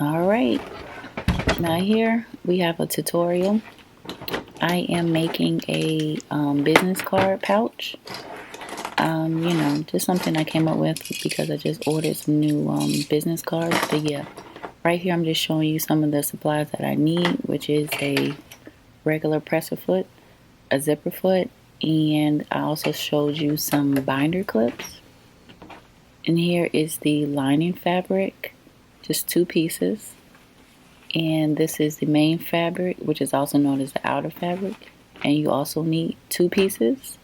Alright, now here we have a tutorial. I am making a business card pouch. You know, just something I came up with because I just ordered some new business cards. But yeah, right here I'm just showing you some of the supplies that I need, which is a regular presser foot, a zipper foot, and I also showed you some binder clips. And here is the lining fabric, just 2 pieces. And this is the main fabric, which is also known as the outer fabric, and you also need 2 pieces.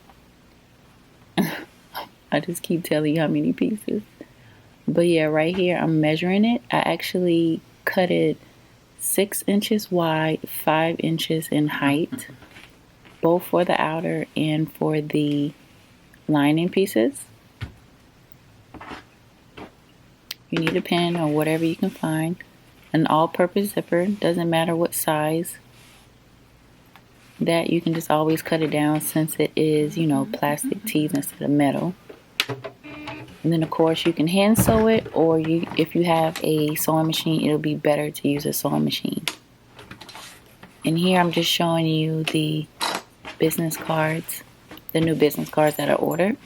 I just keep telling you how many pieces. But yeah, right here I'm measuring it. I actually cut it 6 inches wide, 5 inches in height, both for the outer and for the lining pieces. You need a pen or whatever you can find. An all-purpose zipper, doesn't matter what size. That you can just always cut it down since it is, you know, plastic tees instead of metal. And then of course you can hand sew it, or if you have a sewing machine, it'll be better to use a sewing machine. And here I'm just showing you the business cards, the new business cards that I ordered.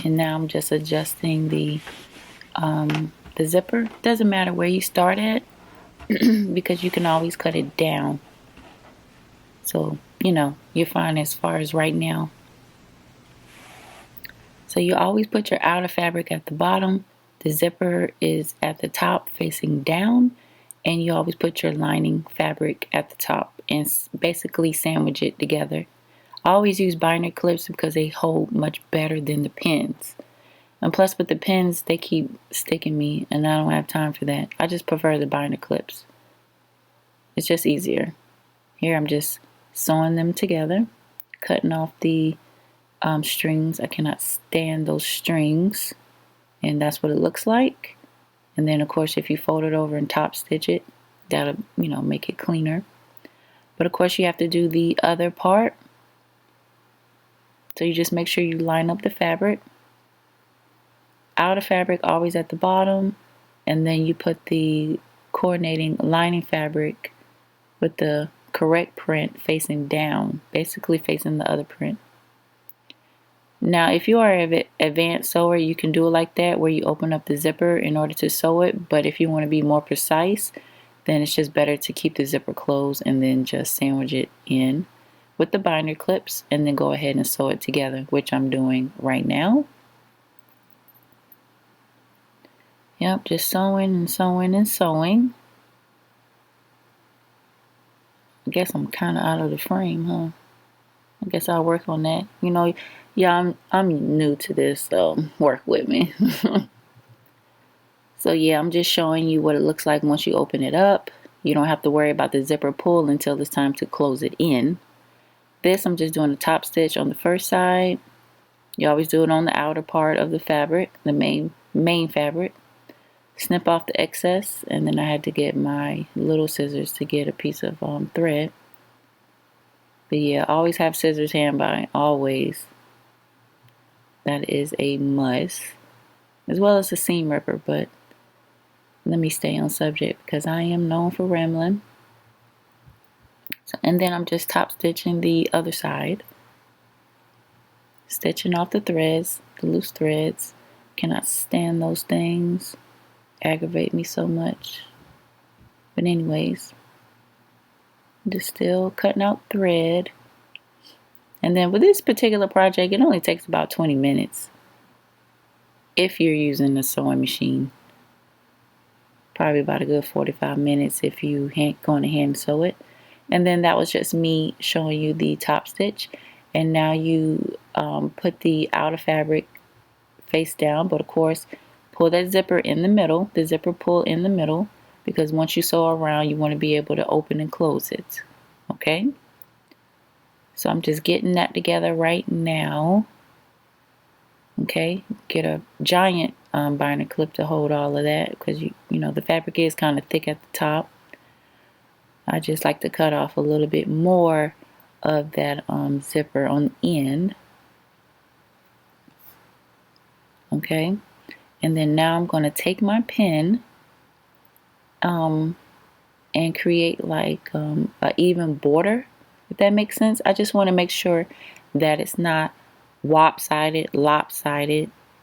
And now I'm just adjusting the zipper. Doesn't matter where you start at because you can always cut it down. So, you know, you're fine as far as right now. So you always put your outer fabric at the bottom. The zipper is at the top facing down. And you always put your lining fabric at the top and basically sandwich it together. I always use binder clips because they hold much better than the pins. And plus with the pins, they keep sticking me and I don't have time for that. I just prefer the binder clips. It's just easier. Here I'm just sewing them together, cutting off the strings. I cannot stand those strings, and that's what it looks like. And then of course if you fold it over and top stitch it, that'll, you know, make it cleaner. But of course you have to do the other part. So you just make sure you line up the fabric. Outer fabric always at the bottom, and then you put the coordinating lining fabric with the correct print facing down, basically facing the other print. Now if you are an advanced sewer, you can do it like that where you open up the zipper in order to sew it. But if you want to be more precise, then it's just better to keep the zipper closed and then just sandwich it in with the binder clips and then go ahead and sew it together, which I'm doing right now. Yep, just sewing and sewing and sewing. I guess I'm kind of out of the frame, huh? I guess I'll work on that. You know, yeah, I'm new to this, so work with me. So yeah, I'm just showing you what it looks like once you open it up. You don't have to worry about the zipper pull until it's time to close it in. This, I'm just doing a top stitch on the first side. You always do it on the outer part of the fabric, the main fabric. Snip off the excess, and then I had to get my little scissors to get a piece of thread. But yeah, always have scissors handy, always. That is a must, as well as a seam ripper. But let me stay on subject because I am known for rambling. So, and then I'm just top stitching the other side, stitching off the threads, the loose threads. Cannot stand those things. Aggravate me so much. But anyways, just still cutting out thread. And then with this particular project, it only takes about 20 minutes if you're using a sewing machine. Probably about a good 45 minutes if you going to hand sew it. And then that was just me showing you the top stitch. And now you put the outer fabric face down, but of course pull that zipper in the middle, the zipper pull in the middle, because once you sew around you want to be able to open and close it. Okay, so I'm just getting that together right now. Okay, get a giant binder clip to hold all of that because you know the fabric is kind of thick at the top. I just like to cut off a little bit more of that zipper on the end. Okay, And then now I'm going to take my pen and create like an even border, if that makes sense. I just want to make sure that it's not lopsided,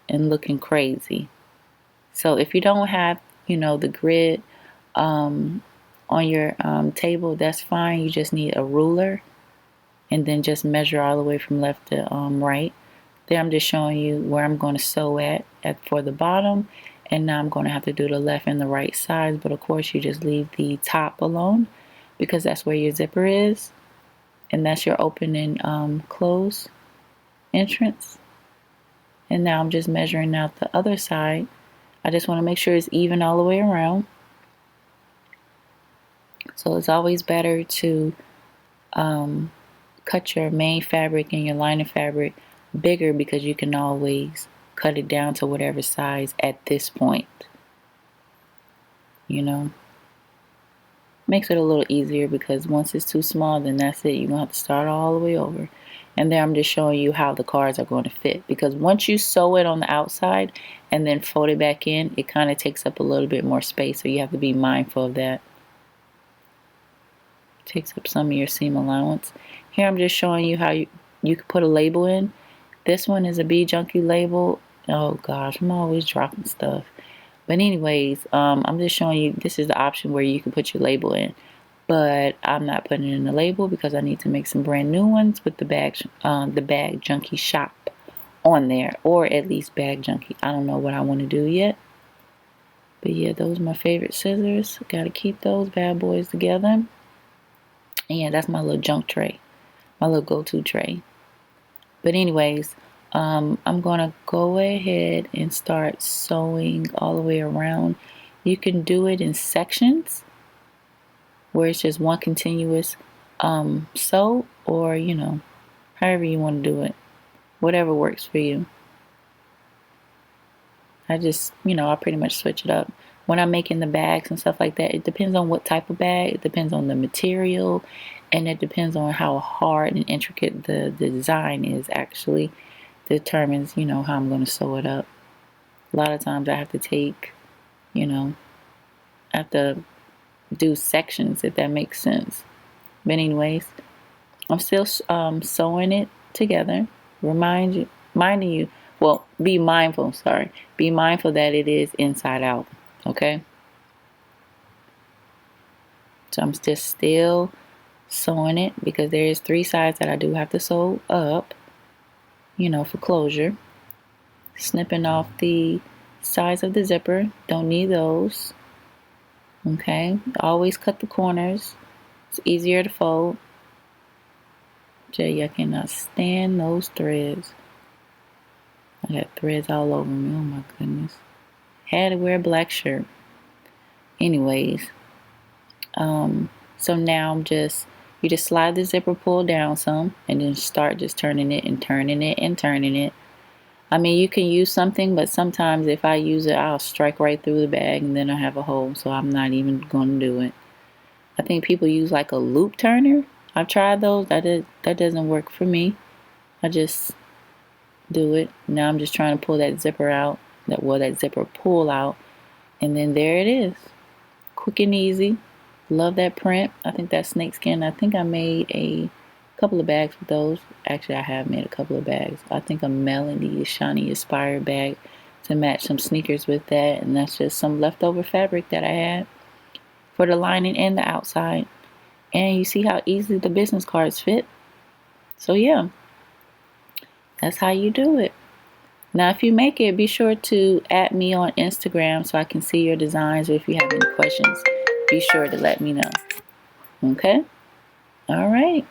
and looking crazy. So if you don't have, the grid on your table, that's fine. You just need a ruler and then just measure all the way from left to right. There I'm just showing you where I'm going to sew at for the bottom, and now I'm going to have to do the left and the right sides, but of course you just leave the top alone because that's where your zipper is, and that's your open and close entrance. And now I'm just measuring out the other side. I just want to make sure it's even all the way around. So it's always better to cut your main fabric and your lining fabric bigger because you can always cut it down to whatever size at this point. Makes it a little easier because once it's too small, then that's it. You're going to have to start all the way over. And then I'm just showing you how the cards are going to fit, because once you sew it on the outside and then fold it back in, it kind of takes up a little bit more space, so you have to be mindful of that. Takes up some of your seam allowance. Here I'm just showing you how you can put a label in. This one is a BJunkie label. Oh gosh, I'm always dropping stuff. But anyways, I'm just showing you this is the option where you can put your label in. But I'm not putting it in the label because I need to make some brand new ones with the BAGJunki Shop on there, or at least BAGJunkie. I don't know what I want to do yet. But yeah, those are my favorite scissors. Gotta keep those bad boys together. And yeah, that's my little junk tray, my little go-to tray. But anyways, I'm gonna go ahead and start sewing all the way around. You can do it in sections where it's just one continuous sew, or however you want to do it, whatever works for you. I just I pretty much switch it up when I'm making the bags and stuff like that. It depends on what type of bag, it depends on the material, and it depends on how hard and intricate the design is. Actually determines how I'm going to sew it up. A lot of times I have to take I have to do sections, if that makes sense. But anyways, I'm still sewing it together. Minding you, well, be mindful that it is inside out. Okay, so I'm just still sewing it because there is 3 sides that I do have to sew up, for closure. Snipping off the sides of the zipper, don't need those. Okay, always cut the corners, it's easier to fold. Jay, I cannot stand those threads. I got threads all over me, oh my goodness. Had to wear a black shirt. Anyways, so now you just slide the zipper pull down some and then start just turning it and turning it and turning it. I mean, you can use something, but sometimes if I use it, I'll strike right through the bag and then I have a hole, so I'm not even going to do it. I think people use like a loop turner. I've tried those. That doesn't work for me. I just do it. Now I'm just trying to pull that zipper out, that zipper pull out, and then there it is. Quick and easy. Love that print. I think that snakeskin, I think I made a couple of bags with those. Actually, I have made a couple of bags. I think a Melody Shiny inspired bag to match some sneakers with that, and that's just some leftover fabric that I had for the lining and the outside. And you see how easily the business cards fit. So yeah, that's how you do it. Now if you make it, be sure to add me on Instagram so I can see your designs, or if you have any questions, be sure to let me know. Okay? All right.